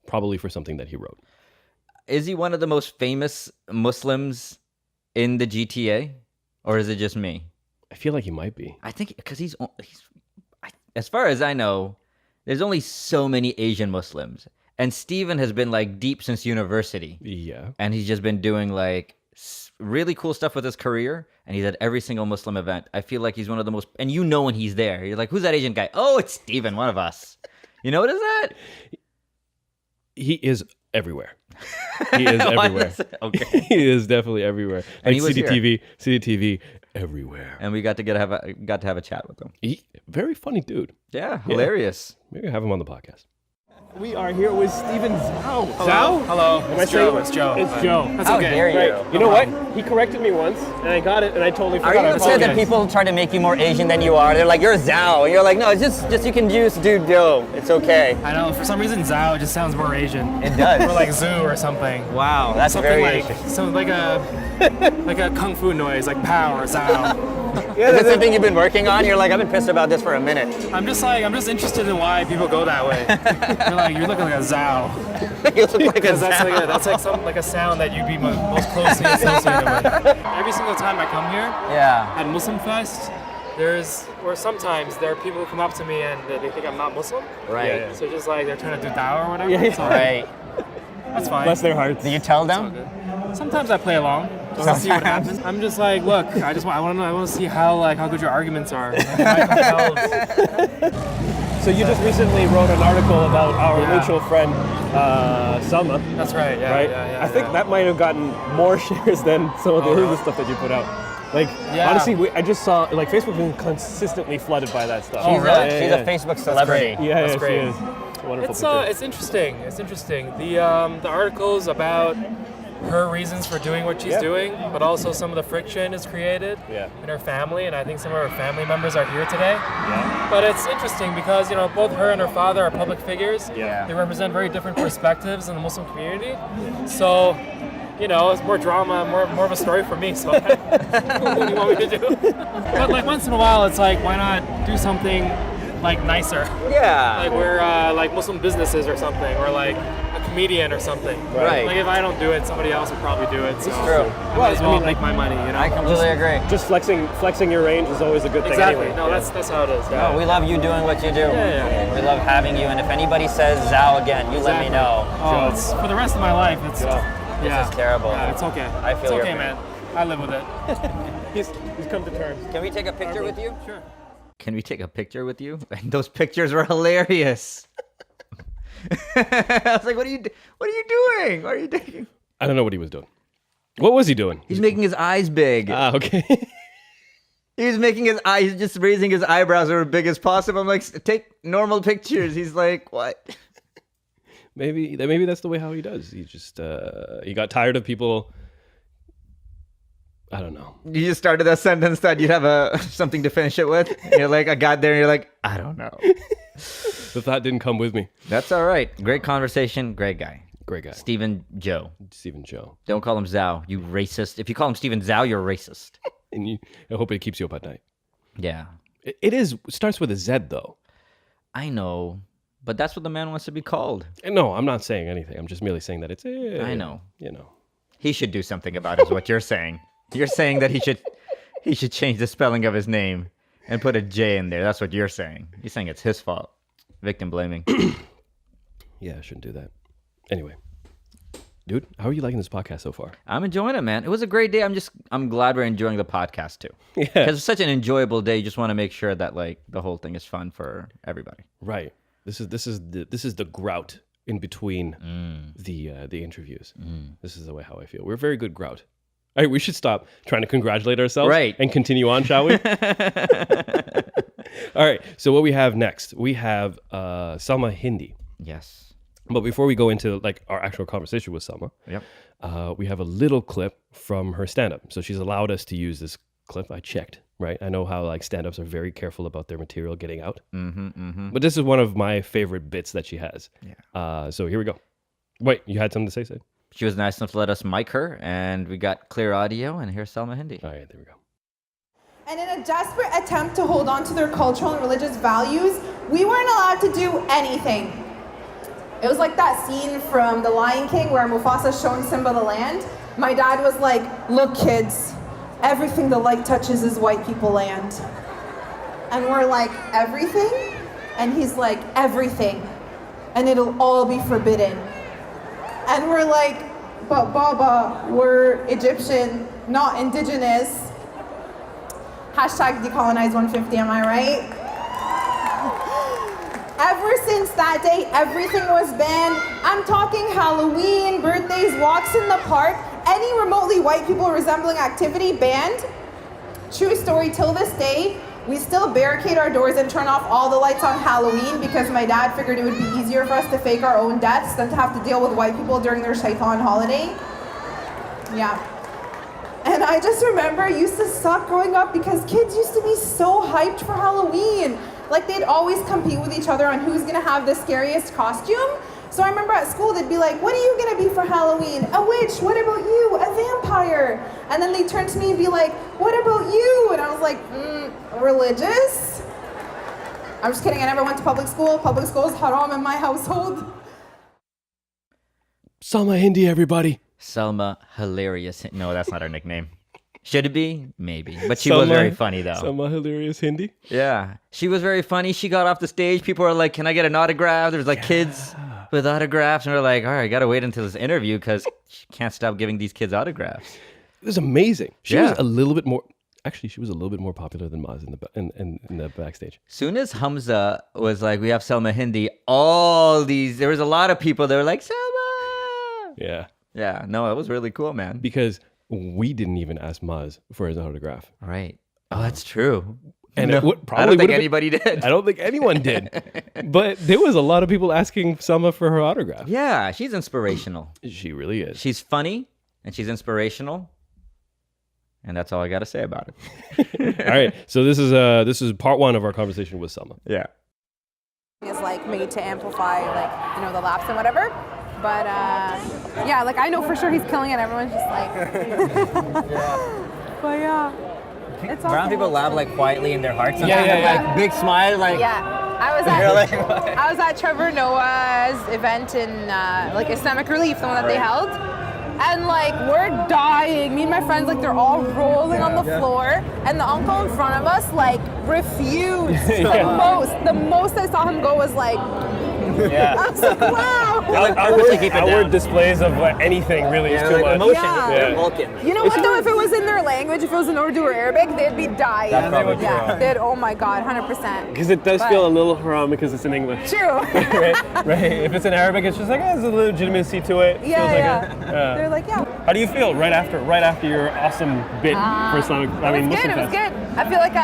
probably for something that he wrote. Is he one of the most famous Muslims in the GTA, or is it just me? I feel like he might be. I think because he's as far as I know, there's only so many Asian Muslims, and Stephen has been like deep since university. Yeah, and he's just been doing like really cool stuff with his career, and he's at every single Muslim event. I feel like he's one of the most, and when he's there, you're like, who's that Asian guy? Oh, it's Stephen, one of us. You know what is that? He is everywhere. He is everywhere. Okay. He is definitely everywhere. And like he was CDTV, everywhere. And we got to have a chat with him. Very funny dude. Yeah, hilarious. Maybe have him on the podcast. We are here with Steven Zhao. Hello. Hello. It's Joe. It's Joe. It's Joe. That's okay. Dare you? Right. You know what? He corrected me once, and I got it, and I totally Are forgot. you upset that people try to make you more Asian than you are? They're like, you're Zhao. And you're like, no, it's just you can just do Joe. It's okay. I know, for some reason Zhao just sounds more Asian. It does. Or like zoo or something. Wow, that's Something very like Asian. so like a kung fu noise, like pow or Zhao. Is this something you've been working on? You're like, I've been pissed about this for a minute. I'm just interested in why people go that way. You're looking like a Zhao. You look like a Zhao. That's like a sound that you'd be most closely associated with. Every single time I come here, at MuslimFest, sometimes there are people who come up to me and they think I'm not Muslim. Right. Yeah. So just like they're trying to do dawah or whatever. Yeah. Right. That's fine. Bless their hearts. Do you tell them? Sometimes I play along just to see what happens. I'm just like, look, I want to see how good your arguments are. So you just recently wrote an article about our mutual friend Salma. That's right. Yeah. Right. Yeah, I think that might have gotten more shares than some of the other stuff that you put out. Like honestly, I just saw like Facebook has been consistently flooded by that stuff. Oh, really? She's a Facebook celebrity. Yeah, That's great. she is. Wonderful. It's interesting. It's interesting. The article's about her reasons for doing what she's doing, but also some of the friction is created in her family, and I think some of her family members are here today. Yeah. But it's interesting because, you know, both her and her father are public figures. Yeah. They represent very different perspectives in the Muslim community. Yeah. So, you know, it's more drama, more of a story for me. So, what do you want me to do? But like once in a while, it's like, why not do something like nicer? Yeah. Like we're like Muslim businesses or something, or like a comedian or something. Right. Like if I don't do it, somebody else would probably do it. So it's true. I might as well make my money. You know. I completely agree. Just flexing your range is always a good thing. Exactly. Anyway. No, that's how it is. No, we love you doing what you do. Yeah. We love having you. And if anybody says Zhao again, you let me know. Oh, it's for the rest of my life. It's This is terrible. Yeah, it's okay. I feel it's okay, man. I live with it. He's come to terms. Can we take a picture with you? Sure. Can we take a picture with you? And those pictures were hilarious. I was like, what are you doing? What are you doing? I don't know what he was doing. What was he doing? He's making his eyes big. Ah, okay. He's making his eyes, just raising his eyebrows are as big as possible. I'm like, take normal pictures. He's like, what? Maybe that's the way how he does. He just he got tired of people. I don't know. You just started that sentence that you'd have something to finish it with. You're like, I got there, and you're like, I don't know. The thought didn't come with me. That's all right. Great conversation. Great guy. Great guy. Stephen Joe. Don't call him Zhao. You racist. If you call him Stephen Zhao, you're racist. And I hope it keeps you up at night. Yeah. It starts with a Z though. I know. But that's what the man wants to be called. No, I'm not saying anything. I'm just merely saying that it's. I know. You know. He should do something about it. Is what you're saying. You're saying that he should change the spelling of his name and put a J in there. That's what you're saying. You're saying it's his fault. Victim blaming. Yeah, I shouldn't do that. Anyway, dude, how are you liking this podcast so far? I'm enjoying it, man. It was a great day. I'm glad we're enjoying the podcast too. Yeah. Because it's such an enjoyable day. You just want to make sure that like the whole thing is fun for everybody. Right. This is the grout in between the interviews. This is the way how I feel. We're a very good grout. All right, we should stop trying to congratulate ourselves and continue on, shall we? All right, so what we have next, we have Salma Hindy. Yes. But before we go into like our actual conversation with Salma, we have a little clip from her stand-up. So she's allowed us to use this clip. I checked, right? I know how like stand-ups are very careful about their material getting out. But this is one of my favorite bits that she has. Yeah. So here we go. Wait, you had something to say, Sid? She was nice enough to let us mic her, and we got clear audio, and here's Salma Hindy. All right, there we go. And in a desperate attempt to hold on to their cultural and religious values, we weren't allowed to do anything. It was like that scene from The Lion King where Mufasa's showing Simba the land. My dad was like, look kids, everything the light touches is white people land. And we're like, everything? And he's like, everything. And it'll all be forbidden. And we're like, but Baba, we're Egyptian, not indigenous. Hashtag decolonize 150, am I right? Ever since that day, everything was banned. I'm talking Halloween, birthdays, walks in the park, any remotely white people resembling activity banned. True story, till this day, we still barricade our doors and turn off all the lights on Halloween because my dad figured it would be easier for us to fake our own deaths than to have to deal with white people during their shaitan holiday. Yeah. And I just remember it used to suck growing up because kids used to be so hyped for Halloween. Like they'd always compete with each other on who's gonna have the scariest costume. So I remember at school they'd be like, what are you gonna be for Halloween? A witch, what about you? A vampire. And then they'd turn to me and be like, what about you? And I was like, religious? I'm just kidding, I never went to public school. Public school is haram in my household. Salma Hindy, everybody. Salma Hilarious. No, that's not her nickname. Should it be? Maybe. But she was very funny, though. Salma Hilarious Hindy? Yeah. She was very funny. She got off the stage. People were like, can I get an autograph? There's like kids with autographs. And we're like, all right, got to wait until this interview because she can't stop giving these kids autographs. It was amazing. She was a little bit more... Actually, she was a little bit more popular than Maz in the backstage. Soon as Hamzah was like, we have Salma Hindy, there was a lot of people that were like, Salma! Yeah. Yeah, no, it was really cool, man. Because we didn't even ask Maz for his autograph. Right. Oh, that's true. And no, I don't think anybody did. I don't think anyone did. But there was a lot of people asking Salma for her autograph. Yeah, she's inspirational. She really is. She's funny. and she's inspirational. And that's all I got to say about it. All right. So this is part one of our conversation with Salma. Yeah. Is like made to amplify like, you know, the laughs and whatever. But yeah, like I know for sure he's killing it. Everyone's just like But yeah. It's Brown awesome. people laugh like quietly in their hearts. Yeah. Like big smile, like. Yeah. I was at Trevor Noah's event in like Islamic Relief, the one that they held. And like we're dying. Me and my friends, like they're all rolling on the floor, and the uncle in front of us like refused. The most I saw him go was like, I was like, wow. Our displays of anything really is too much. Emotion. Yeah. Vulcan. You know what though? If it was in their language, if it was in Urdu or Arabic, they'd be dying. That's probably true. They'd, oh my God, 100%. Because it does feel a little haram because it's in English. True. right? If it's in Arabic, it's just like, there's a legitimacy to it. They're like, How do you feel right after your awesome bit for Islamic? It was good. I feel like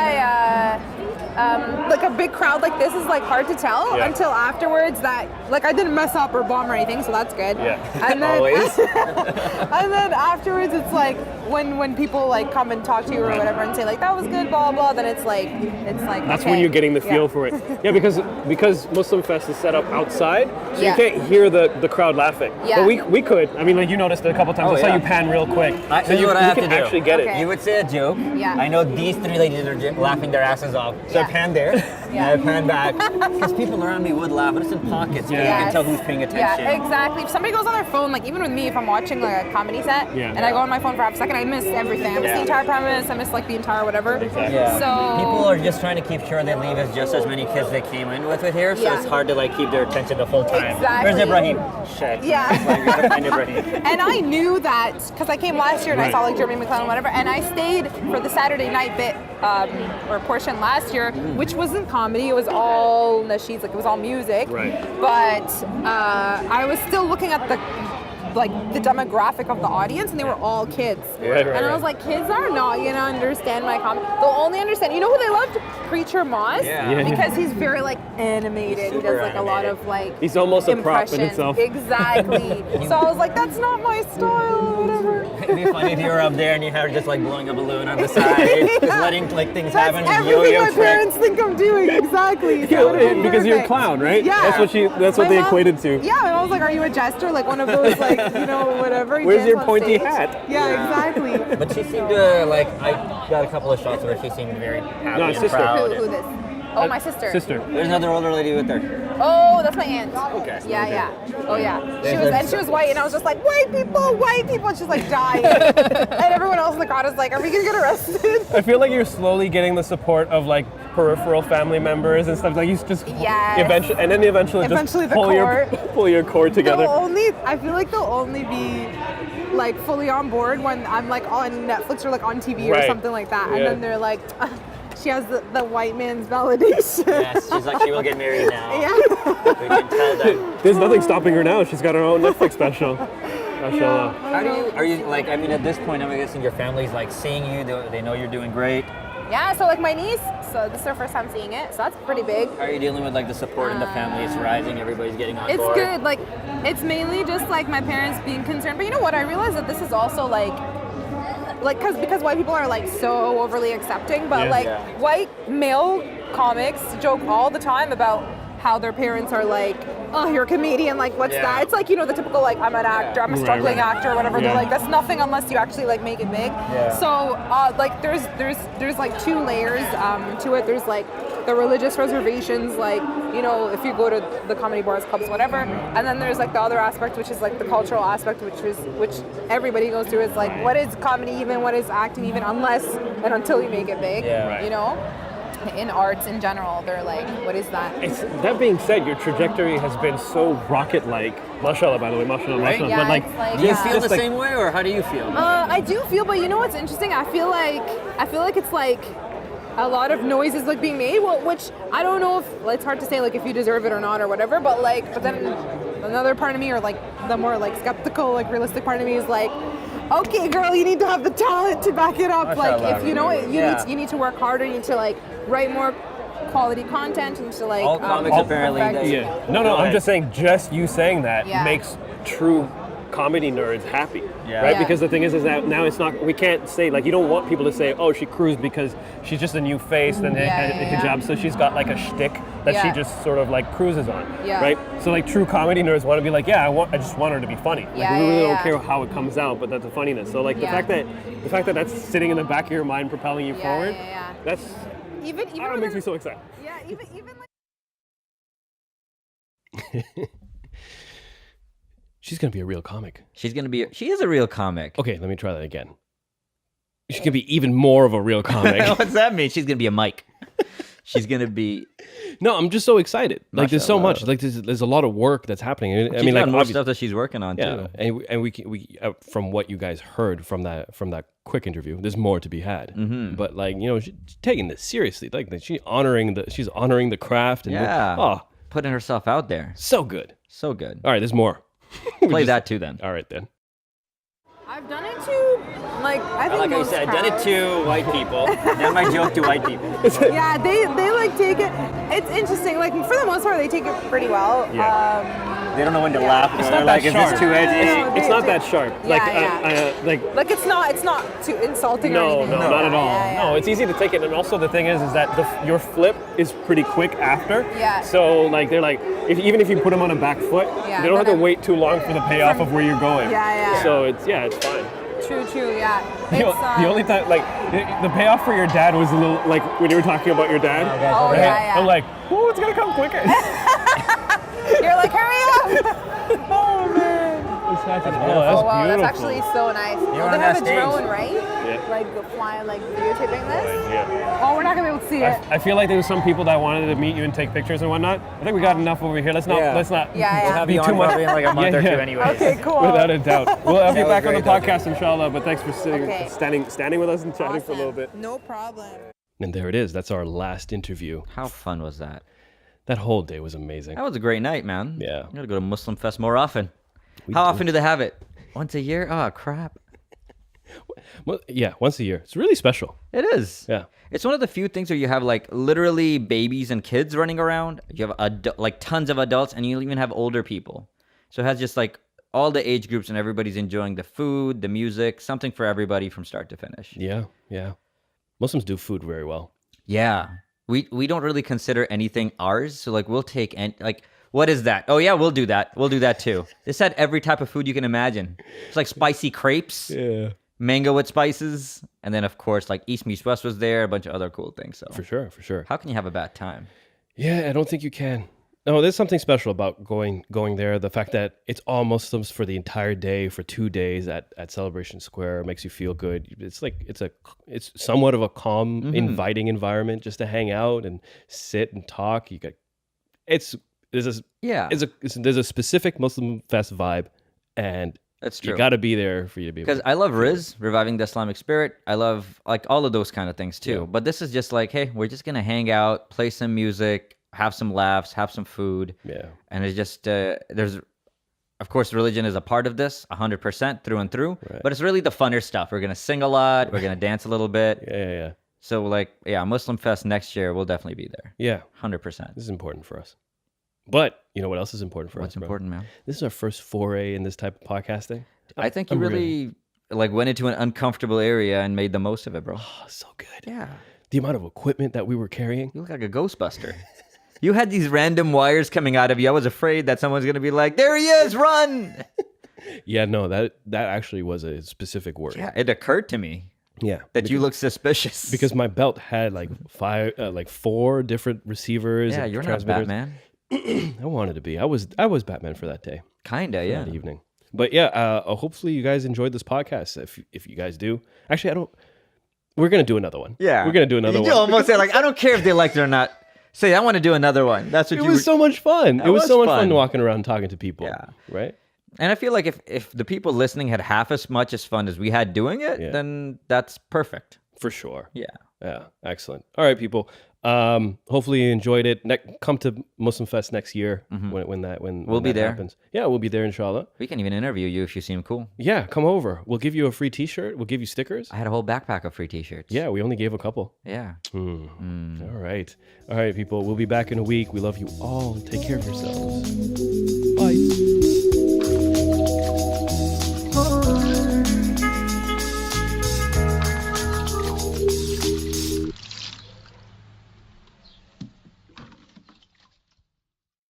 like a big crowd like this is like hard to tell until afterwards that like I didn't mess up or bomb or anything, so that's good. And then Always. and then afterwards it's like when people like come and talk to you or whatever and say like that was good, blah blah, then it's like that's okay. when you're getting the feel for it. Yeah, because MuslimFest is set up outside, so you can't hear the crowd laughing. Yeah. But we could. I mean, like you noticed it a couple times. I saw you pan real quick. So you can actually get it. You would say a joke. Yeah. I know these three ladies are laughing their asses off. So I pan there, and I pan back. Because people around me would laugh, but it's in pockets. You can tell who's paying attention. Yeah, exactly. If somebody goes on their phone, like even with me, if I'm watching like a comedy set and I go on my phone for half a second, I miss everything. I miss the entire premise. I miss like the entire whatever. Exactly. Yeah. So people are just trying to keep sure they leave as just as many kids they came in with it here, so it's hard to like keep their attention the full time. Exactly. Where's Ibrahim? Shit. Yeah. Like, you gotta find Ibrahim. And I knew that because I came last year and I saw like Jeremy McClellan, whatever, and I stayed for the Saturday night bit or portion last year, which wasn't comedy. It was all nasheeds, like it was all music. Right. But I was still looking at the demographic of the audience, and they were all kids. Right. And I was like, kids are not gonna understand my comedy. They'll only understand. You know who they loved? Preacher Maz. Yeah. Because he's very like animated. He does like a lot of like. He's almost a prop in impressions. itself. Exactly. So I was like, that's not my style or whatever. It'd be funny if you were up there and you had just like blowing a balloon on the side, just letting like things That's happen. everything Yo-yo my parents think I'm doing. Exactly. So because you're a perfect. clown, right? Yeah. That's what My they mom- equated to. Yeah, my mom was like, "Are you a jester? Like one of those, like you know, whatever." you Where's dance your on pointy stage?" hat? Yeah, exactly. But she seemed to like. I got a couple of shots where she seemed very happy and sister. proud. Who this? Oh, my sister. There's another older lady with her. Oh, that's my aunt. Okay. Yeah. Oh yeah. She was white, and I was just like, white people, and she's like dying. And everyone else in the crowd is like, are we gonna get arrested? I feel like you're slowly getting the support of like peripheral family members and stuff. Like you just eventually just the pull your cord together. I feel like they'll only be like fully on board when I'm like on Netflix or like on TV or something like that, and then they're like. She has the white man's validation. Yes, she's like, she will get married now. Yeah. We can tell that. There's nothing stopping her now. She's got her own Netflix special. Mashallah. Are you like, I mean, at this point, I'm guessing your family's like seeing you, they know you're doing great. Yeah, so like my niece, so this is her first time seeing it, so that's pretty big. How are you dealing with like the support in the family? It's rising, everybody's getting on It's board. good, like, it's mainly just like my parents being concerned, but you know what, I realized that this is also like because white people are like so overly accepting, but white male comics joke all the time about how their parents are like, oh, you're a comedian, like what's that? It's like, you know, the typical like, I'm an actor, I'm a struggling actor or whatever. They're like, that's nothing unless you actually like make it big. So like there's like two layers to it. There's like the religious reservations, like, you know, if you go to the comedy bars, clubs, whatever, and then there's like the other aspect, which is like the cultural aspect, which everybody goes through, is like, what is comedy even, what is acting even, unless and until you make it big, you know? In arts in general, they're like, what is that? That being said, your trajectory has been so rocket-like. Mashallah, by the way, mashallah, mashallah. Yeah, But like, do you feel the same way, or how do you feel? I do feel, but you know what's interesting? I feel like it's like a lot of noise is like being made, which I don't know if it's hard to say like if you deserve it or not or whatever, but then another part of me, or like the more like skeptical, like realistic part of me, is like, okay, girl, you need to have the talent to back it up. Like, if you know it, you need to work harder. You need to like write more quality content and to like. All comics apparently. No, I'm just saying. Just you saying that makes true comedy nerds happy, right? Yeah. Because the thing is that now it's not. We can't say like you don't want people to say, oh, she cruised because she's just a new face and hijab, so she's got like a shtick that she just sort of like cruises on, right? So like true comedy nerds want to be like, yeah, I just want her to be funny. Like, we really don't care how it comes out, but that's the funniness. So like the fact that that's sitting in the back of your mind, propelling you forward, that's even I don't know, makes me so excited. Yeah, even like. She's gonna be a real comic. She is a real comic. Okay, let me try that again. She's gonna be even more of a real comic. What's that mean? She's gonna be a Mike. She's gonna be. No, I'm just so excited. Like there's so much. Like there's a lot of work that's happening. I mean, like more stuff that she's working on yeah, too. and we from what you guys heard from that quick interview, there's more to be had. Mm-hmm. But like she's taking this seriously. Like she's honoring the craft. And putting herself out there. So good. So good. All right, there's more. Play that too then. All right then. I've done it to, like, I think Like I most said, done it crowds. to white people. Then my joke to white people. Yeah, they like take it. It's interesting. Like for the most part, they take it pretty well. They don't know when to laugh. It's They're not like, that is sharp. this too edgy? It's not that sharp. Yeah, Like like it's not too insulting or no, anything. not at all. Yeah. No, it's easy to take it, and also the thing is that your flip is pretty quick after. Yeah. So like they're like, even if you put them on a back foot, they don't have to wait too long for the payoff of where you're going. Yeah. So it's fine. True, yeah. The only time, like, the payoff for your dad was a little, like, when you were talking about your dad. Oh, right? yeah. I'm like, oh, it's gonna come quicker. You're like, hurry up! Oh man. That's Oh wow, beautiful. that's actually so nice. You're Oh, on they have that a stage. drone, right? Yeah. Like flying, like videotaping this. Yeah. Oh, we're not gonna be able to see it. I feel like there was some people that wanted to meet you and take pictures and whatnot. I think we got enough over here. Let's not Yeah. be We'll too have you on much. probably in like a month or two anyways. Okay, cool. Without a doubt. We'll have you That back was on the great, podcast, inshallah. But thanks for Okay. standing with us and chatting for a little bit. No problem. And there it is. That's our last interview. How fun was that? That whole day was amazing. That was a great night, man. Yeah. I'm gonna go to MuslimFest more often. How often do they have it? Once a year? Oh crap. Well, yeah, once a year. It's really special. It is. Yeah. It's one of the few things where you have like literally babies and kids running around. You have like tons of adults, and you even have older people. So it has just like all the age groups, and everybody's enjoying the food, the music, something for everybody from start to finish. Yeah. Muslims do food very well. Yeah. We don't really consider anything ours. So like we'll take like what is that? Oh yeah, we'll do that. We'll do that too. This had every type of food you can imagine. It's like spicy crepes. Yeah. Mango with spices, and then of course like East Meets West was there, a bunch of other cool things. So For sure. how can you have a bad time? Yeah, I don't think you can. No, there's something special about going there. The fact that it's all Muslims for the entire day, for 2 days at Celebration Square makes you feel good. It's like it's somewhat of a calm, inviting environment just to hang out and sit and talk. There's a specific Muslim Fest vibe, and That's true. you got to be there for you to be able Because I love Riz, reviving the Islamic spirit. I love like all of those kind of things too. Yeah. But this is just like, hey, we're just gonna hang out, play some music, have some laughs, have some food. Yeah. And it's just there's, of course, religion is a part of this, 100% through and through. Right. But it's really the funner stuff. We're gonna sing a lot. We're gonna dance a little bit. Yeah. So like, yeah, Muslim Fest next year, we'll definitely be there. Yeah. 100%. This is important for us. But you know what else is important for What's us? Bro? important, man? This is our first foray in this type of podcasting. I think you really like went into an uncomfortable area and made the most of it, bro. Oh, so good. Yeah. The amount of equipment that we were carrying. You look like a Ghostbuster. You had these random wires coming out of you. I was afraid that someone's going to be like, there he is, run. Yeah, no, that actually was a specific word. Yeah, it occurred to me. Yeah. That you look suspicious. Because my belt had like 4 different receivers. Yeah, and you're not transmitters. Batman. I wanted to be. I was Batman for that day. Kinda, yeah. That evening. But yeah, hopefully you guys enjoyed this podcast. If you guys do, actually, we're gonna do another one. Yeah, we're gonna do another one. You almost say like, I don't care if they liked it or not. Say, I want to do another one. That's what it was so much fun. It was so much fun walking around talking to people. Yeah. Right. And I feel like if the people listening had half as much as fun as we had doing it, then that's perfect. For sure. Yeah. Yeah. Excellent. All right, people. Hopefully you enjoyed it. Come to MuslimFest next year when we'll be that there. happens. Yeah, we'll be there, inshallah. We can even interview you if you seem cool. Yeah, come over. We'll give you a free T-shirt. We'll give you stickers. I had a whole backpack of free T-shirts. Yeah, we only gave a couple. Yeah. All right, people. We'll be back in a week. We love you all. Take care of yourselves.